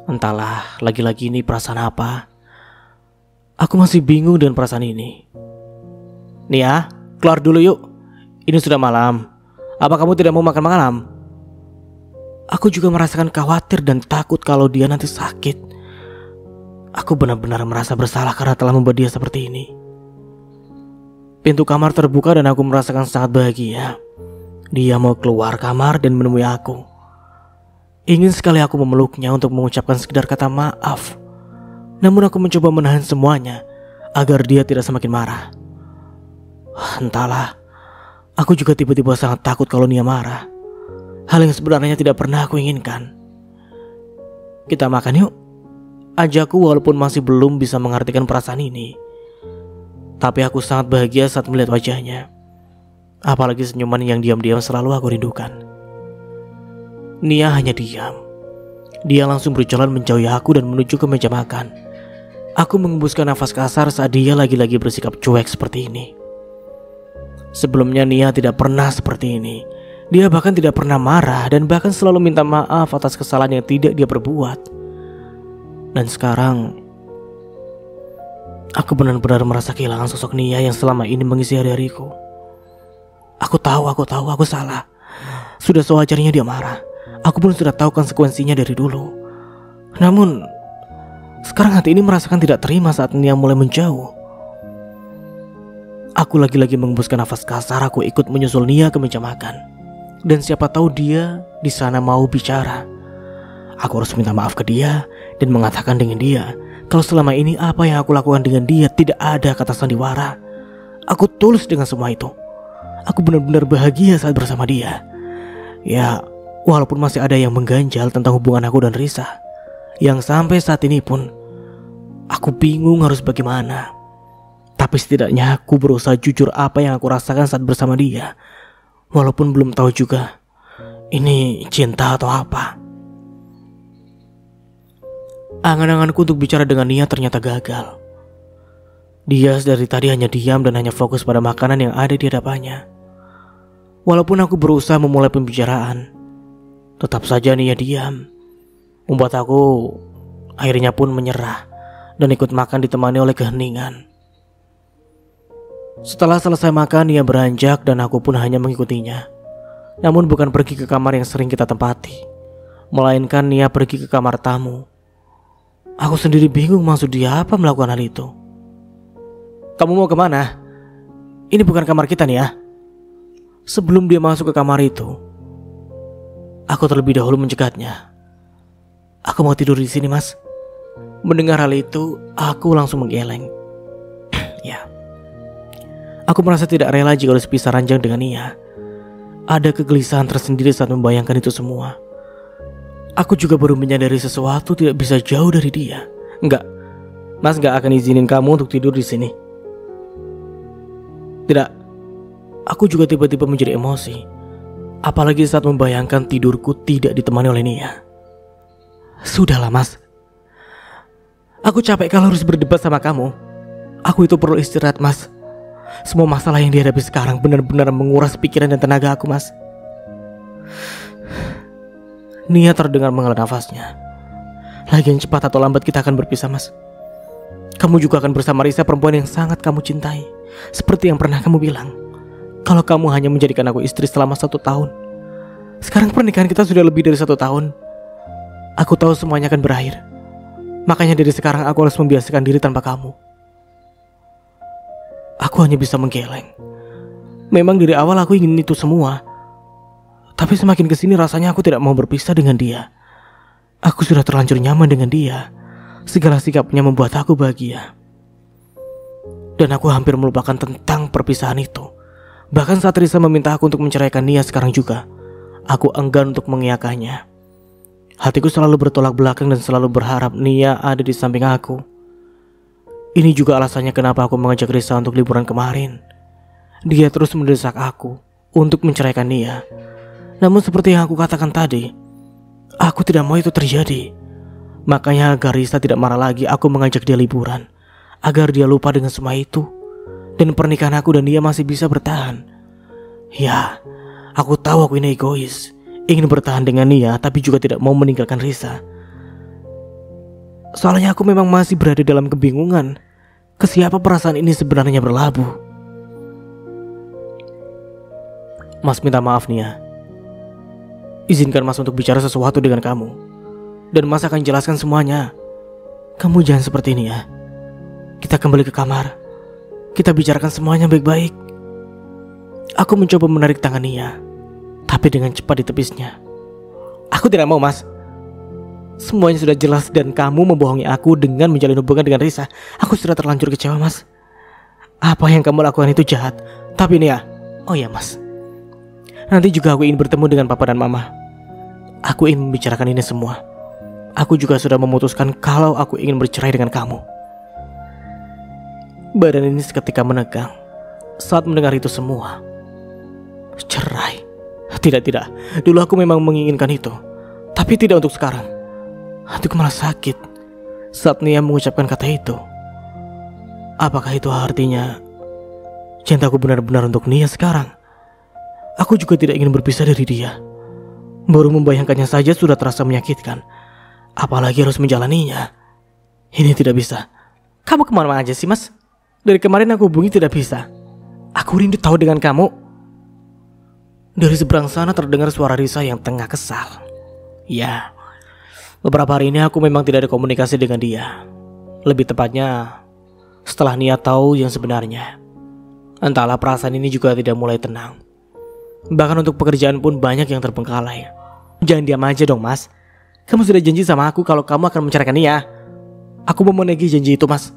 Entahlah lagi-lagi ini perasaan apa. Aku masih bingung dengan perasaan ini. Nia, keluar dulu yuk. Ini sudah malam. Apa kamu tidak mau makan malam? Aku juga merasakan khawatir dan takut kalau dia nanti sakit. Aku benar-benar merasa bersalah karena telah membuat dia seperti ini. Pintu kamar terbuka dan aku merasakan sangat bahagia. Dia mau keluar kamar dan menemui aku. Ingin sekali aku memeluknya untuk mengucapkan sekedar kata maaf. Namun aku mencoba menahan semuanya agar dia tidak semakin marah. Entahlah, aku juga tiba-tiba sangat takut kalau Nia marah. Hal yang sebenarnya tidak pernah aku inginkan. Kita makan yuk, ajakku walaupun masih belum bisa mengartikan perasaan ini. Tapi aku sangat bahagia saat melihat wajahnya. Apalagi senyuman yang diam-diam selalu aku rindukan. Nia hanya diam. Dia langsung berjalan menjauhi aku dan menuju ke meja makan. Aku mengembuskan nafas kasar saat dia lagi-lagi bersikap cuek seperti ini. Sebelumnya Nia tidak pernah seperti ini. Dia bahkan tidak pernah marah dan bahkan selalu minta maaf atas kesalahan yang tidak dia perbuat. Dan sekarang aku benar-benar merasa kehilangan sosok Nia yang selama ini mengisi hari-hariku. Aku tahu aku salah. Sudah sewajarnya dia marah. Aku pun sudah tahu konsekuensinya dari dulu. Namun sekarang hati ini merasakan tidak terima saat Nia mulai menjauh. Aku lagi-lagi mengembuskan nafas kasar. Aku ikut menyusul Nia ke meja makan. Dan siapa tahu dia di sana mau bicara. Aku harus minta maaf ke dia dan mengatakan dengan dia kalau selama ini apa yang aku lakukan dengan dia tidak ada kata sandiwara. Aku tulus dengan semua itu. Aku benar-benar bahagia saat bersama dia. Ya, walaupun masih ada yang mengganjal tentang hubungan aku dan Risa. Yang sampai saat ini pun aku bingung harus bagaimana. Tapi setidaknya aku berusaha jujur apa yang aku rasakan saat bersama dia. Walaupun belum tahu juga ini cinta atau apa. Angan-anganku untuk bicara dengan Nia ternyata gagal. Dia dari tadi hanya diam dan hanya fokus pada makanan yang ada di hadapannya. Walaupun aku berusaha memulai pembicaraan, tetap saja Nia diam. Membuat aku akhirnya pun menyerah dan ikut makan ditemani oleh keheningan. Setelah selesai makan, Nia beranjak dan aku pun hanya mengikutinya. Namun bukan pergi ke kamar yang sering kita tempati, melainkan Nia pergi ke kamar tamu. Aku sendiri bingung maksud dia apa melakukan hal itu. Kamu mau kemana? Ini bukan kamar kita nih ya. Sebelum dia masuk ke kamar itu, aku terlebih dahulu mencegatnya. Aku mau tidur di sini, Mas. Mendengar hal itu, aku langsung menggeleng. Ya, aku merasa tidak rela jika harus pisah ranjang dengan Nia. Ada kegelisahan tersendiri saat membayangkan itu semua. Aku juga baru menyadari sesuatu tidak bisa jauh dari dia. Enggak, Mas gak akan izinin kamu untuk tidur di sini. Tidak, aku juga tiba-tiba menjadi emosi. Apalagi saat membayangkan tidurku tidak ditemani oleh Nia. Sudahlah, Mas. Aku capek kalau harus berdebat sama kamu. Aku itu perlu istirahat, Mas. Semua masalah yang dihadapi sekarang benar-benar menguras pikiran dan tenaga aku, Mas. Nia terdengar menghela nafasnya. Lagian cepat atau lambat kita akan berpisah, Mas. kamu juga akan bersama Risa, perempuan yang sangat kamu cintai. Seperti yang pernah kamu bilang, kalau kamu hanya menjadikan aku istri selama 1 tahun. Sekarang pernikahan kita sudah lebih dari 1 tahun. Aku tahu semuanya akan berakhir. Makanya dari sekarang aku harus membiasakan diri tanpa kamu. Aku hanya bisa menggeleng. Memang dari awal aku ingin itu semua, tapi semakin kesini rasanya aku tidak mau berpisah dengan dia. Aku sudah terlanjur nyaman dengan dia. Segala sikapnya membuat aku bahagia. Dan aku hampir melupakan tentang perpisahan itu. Bahkan saat Risa meminta aku untuk menceraikan Nia sekarang juga, aku enggan untuk mengiyakannya. Hatiku selalu bertolak belakang dan selalu berharap Nia ada di samping aku. Ini juga alasannya kenapa aku mengajak Risa untuk liburan kemarin. Dia terus mendesak aku untuk menceraikan Nia. Namun seperti yang aku katakan tadi, aku tidak mau itu terjadi. Makanya agar Risa tidak marah lagi, aku mengajak dia liburan, agar dia lupa dengan semua itu, dan pernikahan aku dan dia masih bisa bertahan. Ya, aku tahu aku ini egois, ingin bertahan dengan Nia, tapi juga tidak mau meninggalkan Risa. Soalnya aku memang masih berada dalam kebingungan, ke siapa perasaan ini sebenarnya berlabuh. Mas minta maaf Nia. Izinkan Mas untuk bicara sesuatu dengan kamu, dan Mas akan jelaskan semuanya. Kamu jangan seperti ini ya. Kita kembali ke kamar, kita bicarakan semuanya baik-baik. Aku mencoba menarik tangan Nia, tapi dengan cepat ditepisnya. Aku tidak mau Mas. Semuanya sudah jelas dan kamu membohongi aku dengan menjalin hubungan dengan Risa. Aku sudah terlanjur kecewa Mas. Apa yang kamu lakukan itu jahat. Tapi Nia, oh ya Mas, nanti juga aku ingin bertemu dengan Papa dan Mama. Aku ingin membicarakan ini semua. Aku juga sudah memutuskan kalau aku ingin bercerai dengan kamu. Badan ini seketika menegang saat mendengar itu semua. Cerai? Tidak. Dulu aku memang menginginkan itu, tapi tidak untuk sekarang. Hatiku malah sakit saat Nia mengucapkan kata itu. Apakah itu artinya cintaku benar-benar untuk Nia sekarang? Aku juga tidak ingin berpisah dari dia. Baru membayangkannya saja sudah terasa menyakitkan, apalagi harus menjalaninya. Ini tidak bisa. Kamu kemana aja sih Mas? Dari kemarin aku hubungi tidak bisa. Aku rindu tahu dengan kamu. Dari seberang sana terdengar suara Risa yang tengah kesal. Ya, beberapa hari ini aku memang tidak ada komunikasi dengan dia. Lebih tepatnya setelah Nia tahu yang sebenarnya. Entahlah, perasaan ini juga tidak mulai tenang. Bahkan untuk pekerjaan pun banyak yang terbengkalai. Jangan diam aja dong Mas. Kamu sudah janji sama aku kalau kamu akan menceraikan Nia. Aku mau menagih janji itu Mas.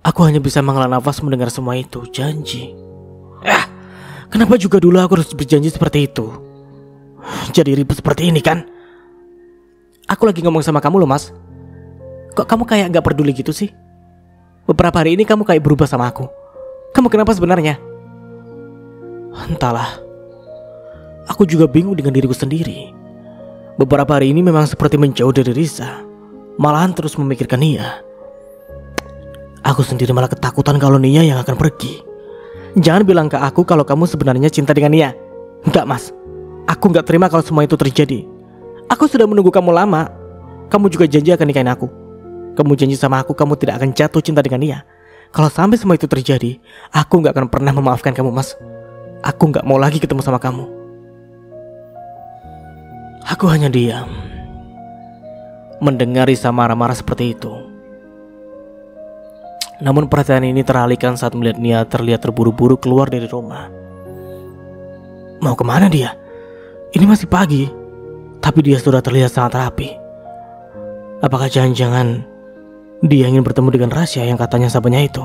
Aku hanya bisa menghela nafas mendengar semua itu. Janji. Kenapa juga dulu aku harus berjanji seperti itu? Jadi ribet seperti ini kan? Aku lagi ngomong sama kamu loh Mas. Kok kamu kayak gak peduli gitu sih? Beberapa hari ini kamu kayak berubah sama aku. Kamu kenapa sebenarnya? Entahlah. Aku juga bingung dengan diriku sendiri. Beberapa hari ini memang seperti menjauh dari Risa, malahan terus memikirkan Nia. Aku sendiri malah ketakutan kalau Nia yang akan pergi. Jangan bilang ke aku kalau kamu sebenarnya cinta dengan Nia. Enggak Mas, aku gak terima kalau semua itu terjadi. Aku sudah menunggu kamu lama. Kamu juga janji akan nikahin aku. Kamu janji sama aku kamu tidak akan jatuh cinta dengan Nia. Kalau sampai semua itu terjadi, aku gak akan pernah memaafkan kamu Mas. Aku gak mau lagi ketemu sama kamu. Aku hanya diam, mendengar Risa marah-marah seperti itu. Namun perhatian ini teralihkan saat melihat Nia terlihat terburu-buru keluar dari rumah. Mau kemana dia? Ini masih pagi, tapi dia sudah terlihat sangat rapi. Apakah jangan-jangan dia ingin bertemu dengan Rasya yang katanya sahabatnya itu?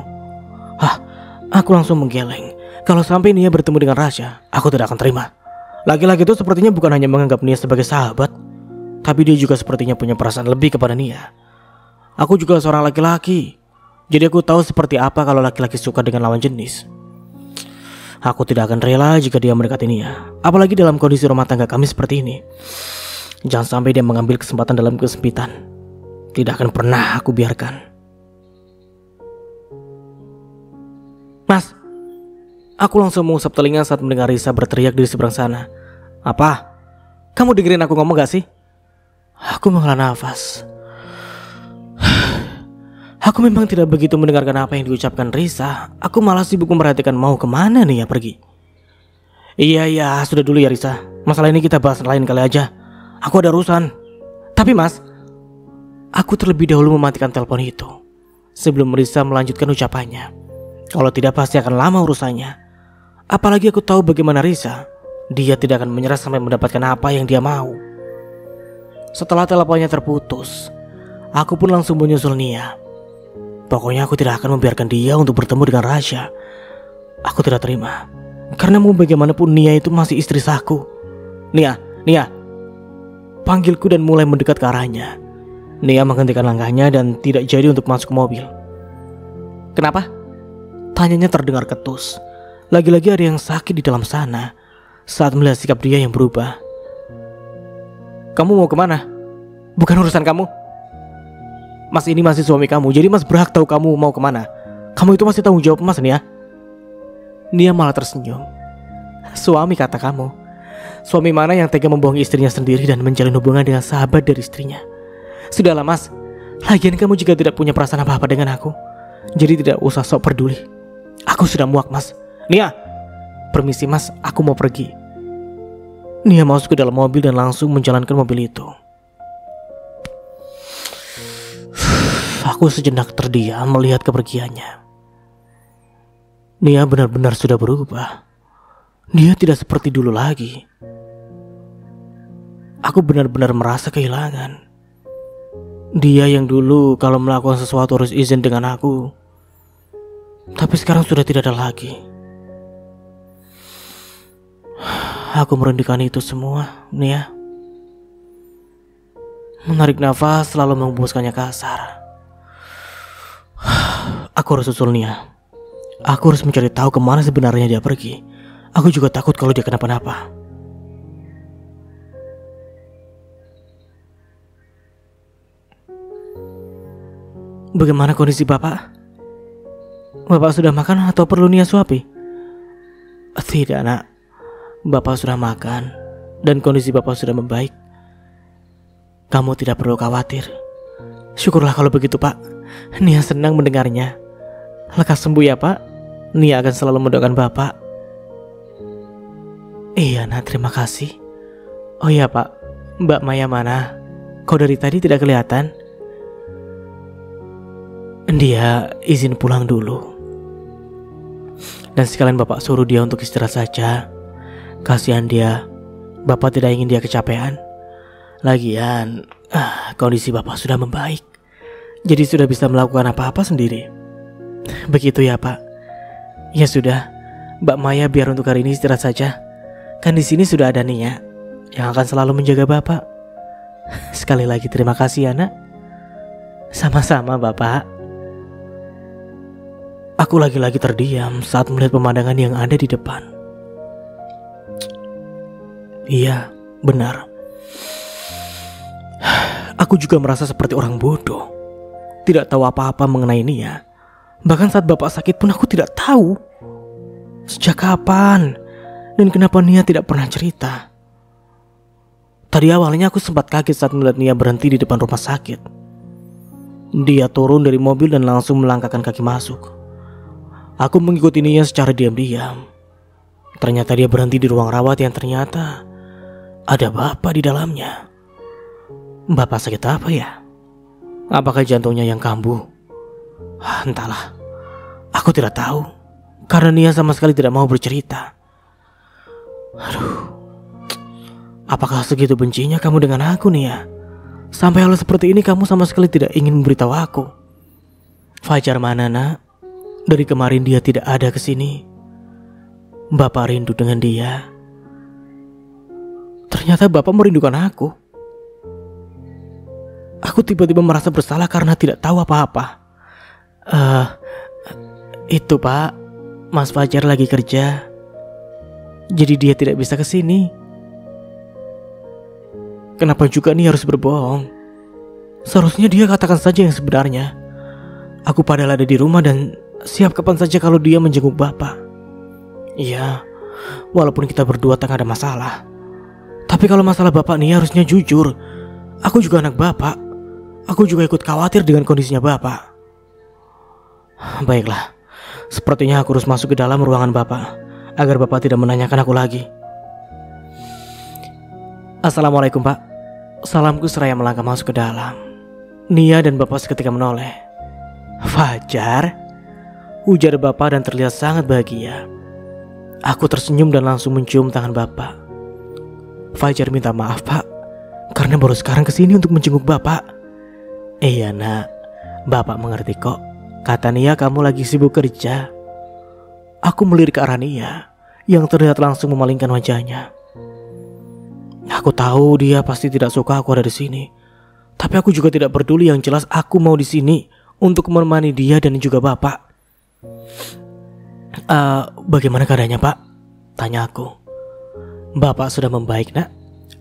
Aku langsung menggeleng. Kalau sampai Nia bertemu dengan Rasya, aku tidak akan terima. Laki-laki itu sepertinya bukan hanya menganggap Nia sebagai sahabat, tapi dia juga sepertinya punya perasaan lebih kepada Nia. Aku juga seorang laki-laki, jadi aku tahu seperti apa kalau laki-laki suka dengan lawan jenis. Aku tidak akan rela jika dia mendekati Nia, apalagi dalam kondisi rumah tangga kami seperti ini. Jangan sampai dia mengambil kesempatan dalam kesempitan. Tidak akan pernah aku biarkan. Mas, aku langsung mengusap telinga saat mendengar Risa berteriak dari seberang sana. Apa? Kamu dengerin aku ngomong gak sih? Aku menghela nafas. Aku memang tidak begitu mendengarkan apa yang diucapkan Risa. Aku malah sibuk memperhatikan mau kemana nih ya pergi. Iya, sudah dulu ya Risa. Masalah ini kita bahas lain kali aja. Aku ada urusan. Tapi mas, aku terlebih dahulu mematikan telepon itu sebelum Risa melanjutkan ucapannya. Kalau tidak pasti akan lama urusannya. Apalagi aku tahu bagaimana Risa. Dia tidak akan menyerah sampai mendapatkan apa yang dia mau. Setelah teleponnya terputus, aku pun langsung menyusul Nia. Pokoknya aku tidak akan membiarkan dia untuk bertemu dengan Rasya. Aku tidak terima. Karena mau bagaimanapun Nia itu masih istri saku. Nia. Panggilku dan mulai mendekat ke arahnya. Nia menghentikan langkahnya dan tidak jadi untuk masuk ke mobil. Kenapa? Tanyanya terdengar ketus. Lagi-lagi ada yang sakit di dalam sana saat melihat sikap dia yang berubah. Kamu mau kemana? Bukan urusan kamu. Mas ini masih suami kamu, jadi mas berhak tahu kamu mau kemana. Kamu itu masih tanggung jawab mas, Nia. Nia malah tersenyum. Suami kata kamu. Suami mana yang tega membohongi istrinya sendiri dan menjalin hubungan dengan sahabat dari istrinya? Sudahlah mas, lagian kamu juga tidak punya perasaan apa-apa dengan aku. Jadi tidak usah sok peduli. Aku sudah muak mas. Nia, permisi mas, aku mau pergi. Nia masuk ke dalam mobil dan langsung menjalankan mobil itu. Aku sejenak terdiam melihat kepergiannya. Nia benar-benar sudah berubah. Dia tidak seperti dulu lagi. Aku benar-benar merasa kehilangan. Dia yang dulu kalau melakukan sesuatu harus izin dengan aku. Tapi sekarang sudah tidak ada lagi. Aku merindukan itu semua, Nia. Menarik nafas lalu menghembuskannya kasar. Aku harus susul Nia. Aku harus mencari tahu kemana sebenarnya dia pergi. Aku juga takut kalau dia kenapa-napa. Bagaimana kondisi bapak? Bapak sudah makan atau perlu Nia suapi? Tidak nak, bapak sudah makan dan kondisi bapak sudah membaik. Kamu tidak perlu khawatir. Syukurlah kalau begitu pak. Nia senang mendengarnya. Lekas sembuh ya pak. Nia akan selalu mendoakan bapak. Iya nak, terima kasih. Oh iya pak, Mbak Maya mana? Kau dari tadi tidak kelihatan. Dia izin pulang dulu. Dan sekalian bapak suruh dia untuk istirahat saja. Kasihan dia. Bapak tidak ingin dia kecapean. Lagian kondisi bapak sudah membaik. Jadi sudah bisa melakukan apa-apa sendiri. Begitu ya pak. Ya sudah, Mbak Maya biar untuk hari ini istirahat saja. Kan di sini sudah ada Nia yang akan selalu menjaga bapak. Sekali lagi terima kasih ya nak. Sama-sama bapak. Aku lagi-lagi terdiam saat melihat pemandangan yang ada di depan. Iya, benar. Aku juga merasa seperti orang bodoh. Tidak tahu apa-apa mengenai Nia. Bahkan saat bapak sakit pun aku tidak tahu. Sejak kapan? Dan kenapa Nia tidak pernah cerita? Tadi awalnya aku sempat kaget saat melihat Nia berhenti di depan rumah sakit. Dia turun dari mobil dan langsung melangkahkan kaki masuk. Aku mengikuti Nia secara diam-diam. Ternyata dia berhenti di ruang rawat yang ternyata ada bapak di dalamnya. Bapak sakit apa ya? Apakah jantungnya yang kambuh? Entahlah. Aku tidak tahu. Karena Nia sama sekali tidak mau bercerita. Aduh. Apakah segitu bencinya kamu dengan aku, Nia? Sampai hal seperti ini kamu sama sekali tidak ingin memberitahu aku. Fajar mana nak? Dari kemarin dia tidak ada kesini. Bapak rindu dengan dia. Ternyata bapak merindukan aku. Aku tiba-tiba merasa bersalah karena tidak tahu apa-apa. Itu pak, Mas Fajar lagi kerja. Jadi dia tidak bisa kesini. Kenapa juga nih harus berbohong? Seharusnya dia katakan saja yang sebenarnya. Aku padahal ada di rumah dan siap kapan saja kalau dia menjenguk bapak. Iya, walaupun kita berdua tengah ada masalah. Tapi kalau masalah bapak nih harusnya jujur. Aku juga anak Bapak. Aku juga ikut khawatir dengan kondisinya Bapak. Baiklah, sepertinya aku harus masuk ke dalam ruangan Bapak agar Bapak tidak menanyakan aku lagi. Assalamualaikum Pak. Salamku seraya melangkah masuk ke dalam. Nia dan Bapak seketika menoleh. Fajar, ujar Bapak dan terlihat sangat bahagia. Aku tersenyum dan langsung mencium tangan Bapak. Fajar minta maaf Pak, karena baru sekarang kesini untuk menjenguk Bapak. Iya nak, Bapak mengerti kok. Kata Nia kamu lagi sibuk kerja. Aku melirik ke arah Nia yang terlihat langsung memalingkan wajahnya. Aku tahu dia pasti tidak suka aku ada di sini. Tapi aku juga tidak peduli, yang jelas aku mau di sini untuk menemani dia dan juga Bapak. Bagaimana keadaannya Pak? Tanya aku. Bapak sudah membaik nak.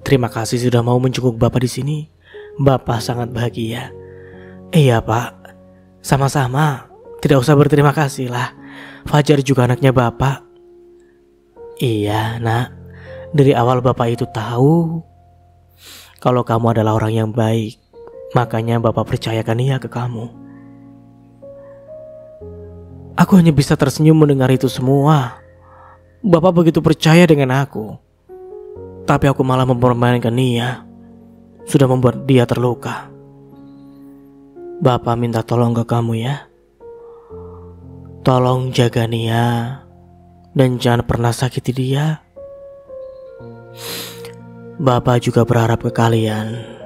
Terima kasih sudah mau menjenguk Bapak di sini. Bapak sangat bahagia. Iya Pak. Sama-sama. Tidak usah berterima kasih lah. Fajar juga anaknya Bapak. Iya nak. Dari awal Bapak itu tahu kalau kamu adalah orang yang baik. Makanya Bapak percayakan Nia ke kamu. Aku hanya bisa tersenyum mendengar itu semua. Bapak begitu percaya dengan aku. Tapi aku malah mempermainkan Nia. Sudah membuat dia terluka. Bapak minta tolong ke kamu ya. Tolong jaga Nia. Dan jangan pernah sakiti dia. Bapak juga berharap ke kalian.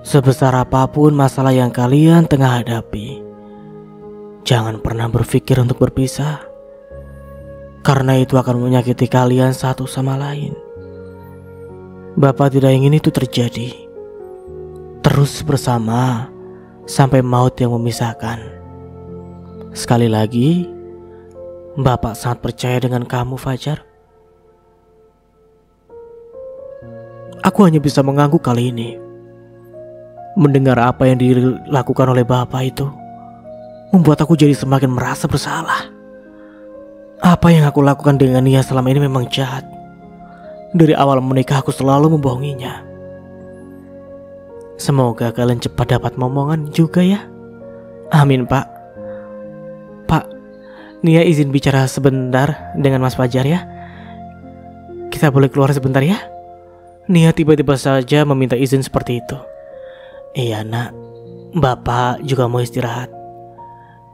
Sebesar apapun masalah yang kalian tengah hadapi, jangan pernah berpikir untuk berpisah. Karena itu akan menyakiti kalian satu sama lain. Bapak tidak ingin itu terjadi. Terus bersama sampai maut yang memisahkan. Sekali lagi, Bapak sangat percaya dengan kamu Fajar. Aku hanya bisa mengangguk kali ini. Mendengar apa yang dilakukan oleh Bapak itu membuat aku jadi semakin merasa bersalah. Apa yang aku lakukan dengan Nia selama ini memang jahat. Dari awal menikah aku selalu membohonginya. Semoga kalian cepat dapat momongan juga ya. Amin Pak. Pak, Nia izin bicara sebentar dengan Mas Fajar ya. Kita boleh keluar sebentar ya. Nia tiba-tiba saja meminta izin seperti itu. Iya nak, Bapak juga mau istirahat.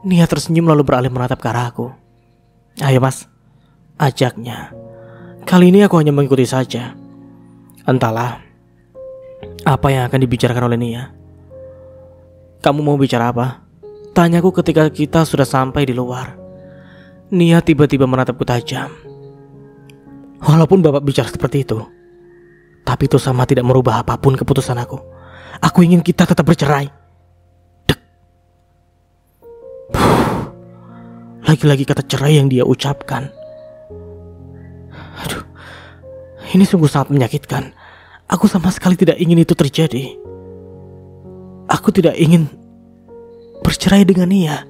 Nia tersenyum lalu beralih menatap ke arahku. Ayo mas, ajaknya. Kali ini aku hanya mengikuti saja. Entahlah apa yang akan dibicarakan oleh Nia. Kamu mau bicara apa? Tanyaku ketika kita sudah sampai di luar. Nia tiba-tiba menatapku tajam. Walaupun Bapak bicara seperti itu, tapi itu sama tidak merubah apapun keputusan aku. Aku ingin kita tetap bercerai. Dek. Lagi-lagi kata cerai yang dia ucapkan. Aduh, ini sungguh sangat menyakitkan. Aku sama sekali tidak ingin itu terjadi. Aku tidak ingin bercerai dengan Nia.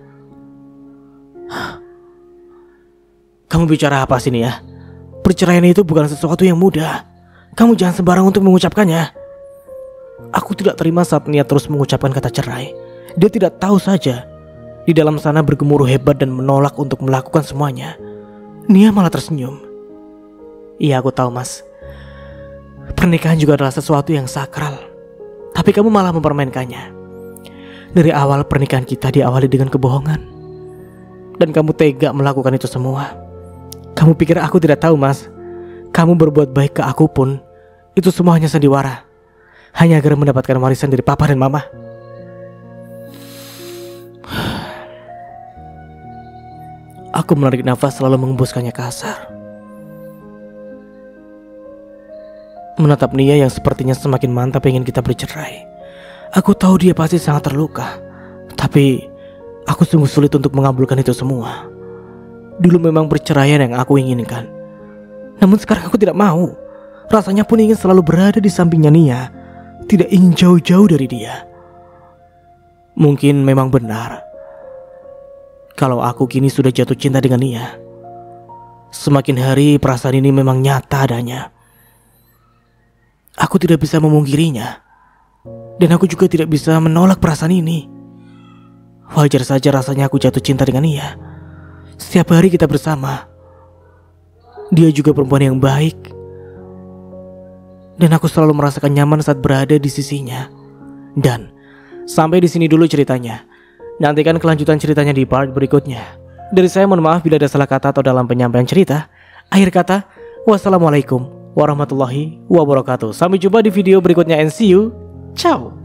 Kamu bicara apa sih Nia? Perceraian itu bukan sesuatu yang mudah. Kamu jangan sembarang untuk mengucapkannya. Aku tidak terima saat Nia terus mengucapkan kata cerai. Dia tidak tahu saja di dalam sana bergemuruh hebat dan menolak untuk melakukan semuanya. Nia malah tersenyum. Iya aku tahu mas. Pernikahan juga adalah sesuatu yang sakral. Tapi kamu malah mempermainkannya. Dari awal pernikahan kita diawali dengan kebohongan. Dan kamu tega melakukan itu semua. Kamu pikir aku tidak tahu mas? Kamu berbuat baik ke aku pun itu semua hanya sandiwara. Hanya agar mendapatkan warisan dari papa dan mama. Aku menarik nafas lalu mengembuskannya kasar. Menatap Nia yang sepertinya semakin mantap ingin kita bercerai. Aku tahu dia pasti sangat terluka. Tapi aku sungguh sulit untuk mengabulkan itu semua. Dulu memang perceraian yang aku inginkan. Namun sekarang aku tidak mau. Rasanya pun ingin selalu berada di sampingnya Nia. Tidak ingin jauh-jauh dari dia. Mungkin memang benar kalau aku kini sudah jatuh cinta dengan Nia. Semakin hari perasaan ini memang nyata adanya. Aku tidak bisa memungkirinya. Dan aku juga tidak bisa menolak perasaan ini. Wajar saja rasanya aku jatuh cinta dengan dia. Setiap hari kita bersama. Dia juga perempuan yang baik. Dan aku selalu merasakan nyaman saat berada di sisinya. Dan sampai di sini dulu ceritanya. Nantikan kelanjutan ceritanya di part berikutnya. Dari saya mohon maaf bila ada salah kata atau dalam penyampaian cerita. Akhir kata, wassalamualaikum warahmatullahi wabarakatuh. Sampai jumpa di video berikutnya and see you. Ciao.